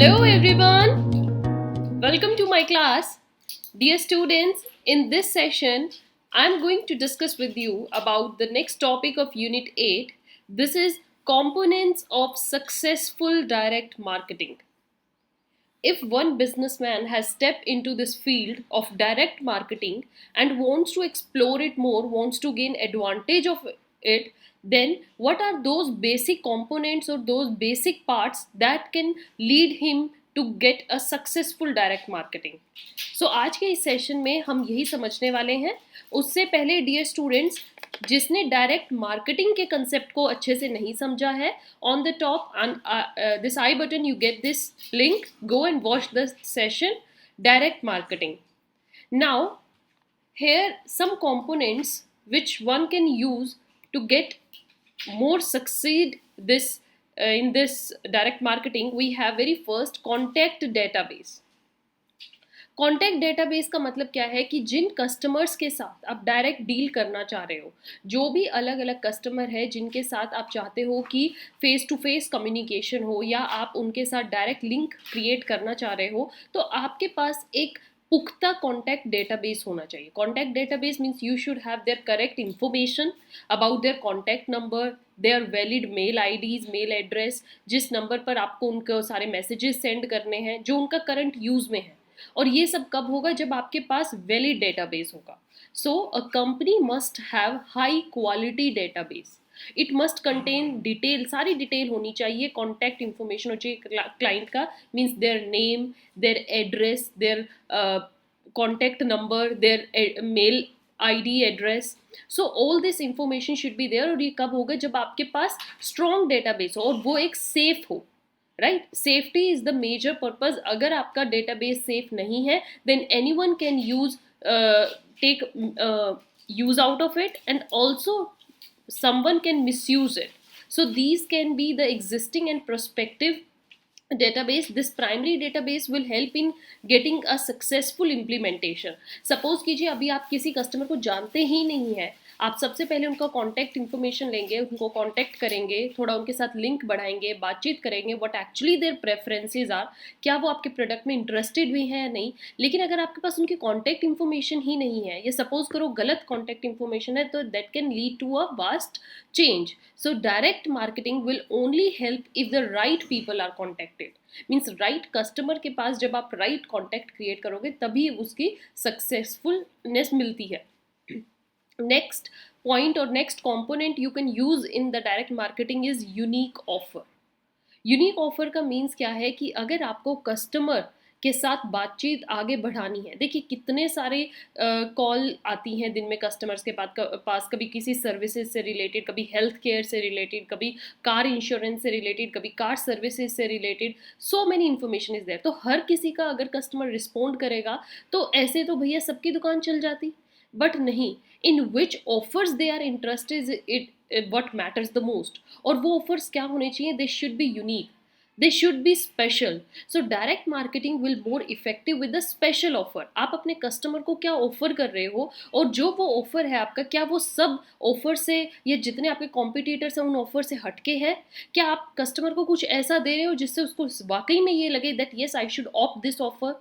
Hello everyone, welcome to my class. Dear students, in this session, I am going to discuss with you about the next topic of Unit 8. This is components of successful direct marketing. If one businessman has stepped into this field of direct marketing and wants to explore it more, wants to gain advantage of it, then what are those basic components or those basic parts that can lead him to get a successful direct marketing? So आज के इस session में हम यही समझने वाले हैं. उससे पहले डियर स्टूडेंट्स, जिसने डायरेक्ट मार्केटिंग के कंसेप्ट को अच्छे से नहीं समझा है, on the top this I button you get this link, go and watch the session direct marketing. Now here some components which one can use to get more succeed this in this direct marketing. We have very first contact database. Contact database का मतलब क्या है कि जिन customers के साथ आप direct deal करना चाह रहे हो, जो भी अलग अलग कस्टमर है जिनके साथ आप चाहते हो कि फेस टू फेस कम्युनिकेशन हो या आप उनके साथ डायरेक्ट लिंक क्रिएट करना चाह रहे हो, तो आपके पास एक पुख्ता कॉन्टैक्ट डेटाबेस होना चाहिए. Contact database means you should have their correct information about their contact number, their valid mail IDs, mail address, जिस नंबर पर आपको उनको सारे मैसेजेस सेंड करने हैं, जो उनका करंट यूज़ में है. और ये सब कब होगा? जब आपके पास वैलिड डेटाबेस होगा. So a company must have high quality database. It must contain detail, सारी डिटेल होनी चाहिए. कॉन्टैक्ट इन्फॉर्मेशन हो चाहिए क्लाइंट का, means their name, their address, their contact number, their mail ID, address. So all this information should be there. और ये कब होगा? जब आपके पास स्ट्रॉन्ग डेटाबेस हो और वो एक सेफ हो. Right, safety is the major purpose. अगर आपका डेटाबेस सेफ नहीं है, then anyone can use take use out of it, and also someone can misuse it. So these can be the existing and prospective database. This primary database will help in getting a successful implementation. Suppose कीजिए अभी आप किसी customer को जानते ही नहीं है, आप सबसे पहले उनका कॉन्टैक्ट इन्फॉर्मेशन लेंगे, उनको कॉन्टैक्ट करेंगे, थोड़ा उनके साथ लिंक बढ़ाएंगे, बातचीत करेंगे, what actually their preferences are, क्या वो आपके प्रोडक्ट में इंटरेस्टेड भी हैं या नहीं. लेकिन अगर आपके पास उनकी कॉन्टैक्ट इन्फॉर्मेशन ही नहीं है, या सपोज करो गलत कॉन्टैक्ट इन्फॉर्मेशन है, तो that can lead to a vast change. So direct marketing will only help if the right people are contacted. Means right customer के पास जब आप राइट कॉन्टैक्ट क्रिएट करोगे, तभी उसकी सक्सेसफुलनेस मिलती है. Next point or next component you can use in the direct marketing is unique offer. Unique offer का मीन्स क्या है कि अगर आपको कस्टमर के साथ बातचीत आगे बढ़ानी है, देखिए कितने सारे कॉल आती हैं दिन में कस्टमर्स के पास, कभी किसी सर्विसेज से रिलेटेड, कभी हेल्थ केयर से रिलेटेड, कभी कार इंश्योरेंस से रिलेटेड, कभी कार सर्विसेज से related. So many information is there. तो हर किसी का अगर कस्टमर रिस्पॉन्ड करेगा तो ऐसे तो भैया सबकी दुकान चल जाती. बट नहीं, in which offers they are interested it what matters the most. और वो ऑफर्स क्या होने चाहिए? They should be unique, they should be special. So direct marketing will more effective with the special offer. आप अपने customer को क्या offer कर रहे हो, और जो वो ऑफर है आपका, क्या वो सब ऑफर से या जितने आपके कॉम्पिटिटर्स हैं उन ऑफर से हटके है? क्या आप कस्टमर को कुछ ऐसा दे रहे हो जिससे उसको वाकई में ये लगे that yes I should opt this offer.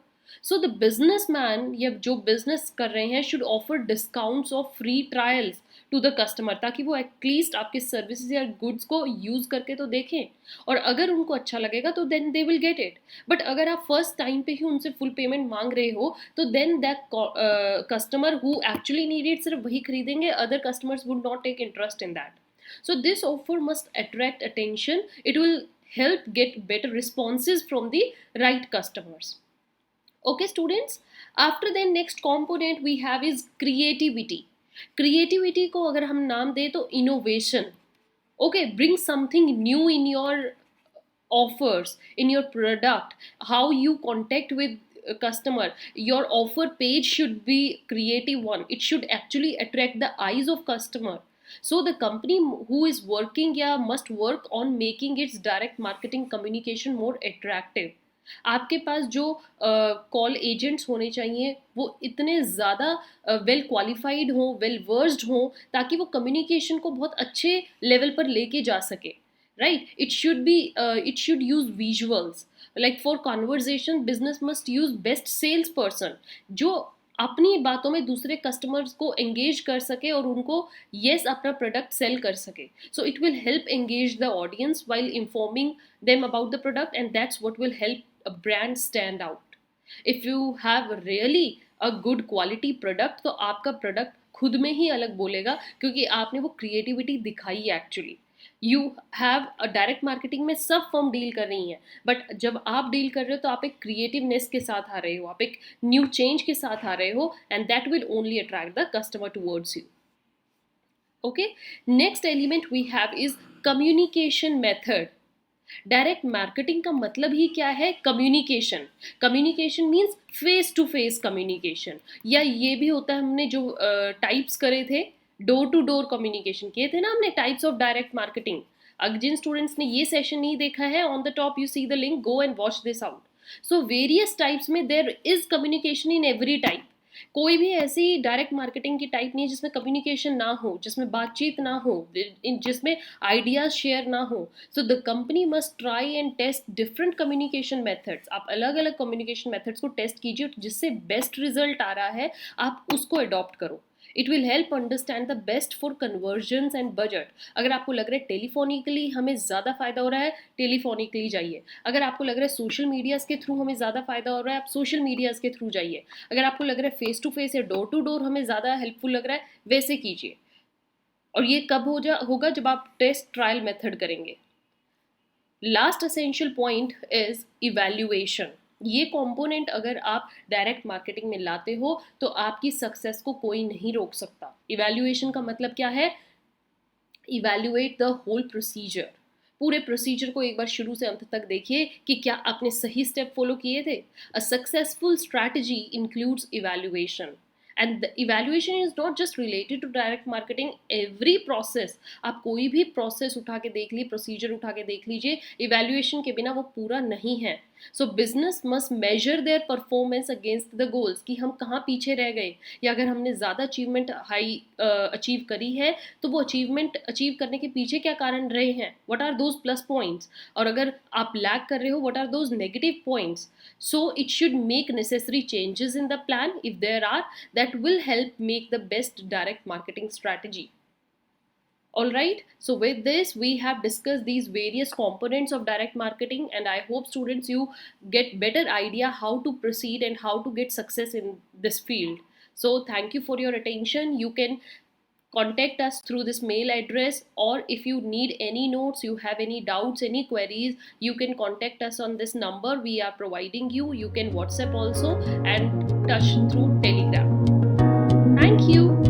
So the businessman या जो बिजनेस कर रहे हैं should offer discounts of free trials to the customer, ताकि वो एटलीस्ट आपके सर्विसेज या गुड्स को यूज़ करके तो देखें, और अगर उनको अच्छा लगेगा तो then they will get it. But अगर आप फर्स्ट टाइम पे ही उनसे फुल पेमेंट मांग रहे हो, तो then that customer who actually need it सिर्फ वही खरीदेंगे, other customers would not take interest in that. So this offer must attract attention. It will help get better responses from the right customers. Okay students, after then next component we have is creativity. Creativity को अगर हम नाम दें तो innovation. Okay, bring something new in your offers, in your product, how you contact with a customer. Your offer page should be creative one. It should actually attract the eyes of customer. So the company who is working must work on making its direct marketing communication more attractive. आपके पास जो call agents होने चाहिए वो इतने ज़्यादा well qualified हों, well versed हों, ताकि वो कम्युनिकेशन को बहुत अच्छे लेवल पर लेके जा सके. Right, it should use visuals. Like for conversation business must use best sales person, जो अपनी बातों में दूसरे कस्टमर्स को एंगेज कर सके और उनको यस अपना प्रोडक्ट सेल कर सके. So it will help engage the audience while informing them about the product, and that's what will help a brand stand out. If you have really a good quality product, तो आपका product खुद में ही अलग बोलेगा, क्योंकि आपने वो creativity दिखाई है. Actually you have a direct marketing में सब फर्म डील कर रही हैं, बट जब आप डील कर रहे हो तो आप एक क्रिएटिवनेस के साथ आ रहे हो, आप एक न्यू चेंज के साथ आ रहे हो, and that will only attract the customer towards you. Okay, next element we have is communication method. Direct marketing का मतलब ही क्या है? Communication. Communication means face to face communication, या ये भी होता है, हमने जो टाइप्स करे थे, डोर टू डोर कम्युनिकेशन किए थे ना हमने, टाइप्स ऑफ डायरेक्ट मार्केटिंग. अगर जिन स्टूडेंट्स ने ये सेशन नहीं देखा है, on the top you see the link, go and watch this out. So various types में there is communication in every type. कोई भी ऐसी डायरेक्ट मार्केटिंग की टाइप नहीं है जिसमें कम्युनिकेशन ना हो, जिसमें बातचीत ना हो, जिसमें आइडियाज शेयर ना हो. So the company must try and taste different communication methods. आप अलग अलग कम्युनिकेशन मेथड्स को टेस्ट कीजिए, जिससे बेस्ट रिजल्ट आ रहा है आप उसको अडॉप्ट करो. It will help understand the best for convergence and budget. अगर आपको लग रहा है टेलीफोनिकली हमें ज़्यादा फायदा हो रहा है, टेलीफोनिकली जाइए. अगर आपको लग रहा है सोशल मीडियाज़ के थ्रू हमें ज़्यादा फायदा हो रहा है, आप सोशल मीडियाज़ के थ्रू जाइए. अगर आपको लग रहा है फेस टू फेस या डोर टू डोर हमें ज़्यादा हेल्पफुल लग रहा है, वैसे कीजिए. और ये कब होगा? जब आप टेस्ट ट्रायल मेथड करेंगे. Last essential point is evaluation. ये कंपोनेंट अगर आप डायरेक्ट मार्केटिंग में लाते हो तो आपकी सक्सेस को कोई नहीं रोक सकता. इवैल्यूएशन का मतलब क्या है? Evaluate the whole procedure. पूरे प्रोसीजर को एक बार शुरू से अंत तक देखिए कि क्या आपने सही स्टेप फॉलो किए थे. A successful strategy includes evaluation. And the evaluation is not just related to direct marketing. Every process, आप कोई भी प्रोसेस उठा के देख लीजिए, प्रोसीजर उठा के देख लीजिए, इवैल्यूएशन के बिना वो पूरा नहीं है. So business must measure their performance against the goals, कि हम कहाँ पीछे रह गए, या अगर हमने ज़्यादा अचीवमेंट हाई अचीव करी है तो वो अचीवमेंट अचीव करने के पीछे क्या कारण रहे हैं, what are those plus points. और अगर आप लैग कर रहे हो, what are those negative points. So it should make necessary changes in the plan if there are, that will help make the best direct marketing strategy. Alright, so with this we have discussed these various components of direct marketing, and I hope students you get better idea how to proceed and how to get success in this field. So thank you for your attention. You can contact us through this mail address, or if you need any notes, you have any doubts, any queries, you can contact us on this number we are providing you. You can WhatsApp also and touch through Telegram. Thank you.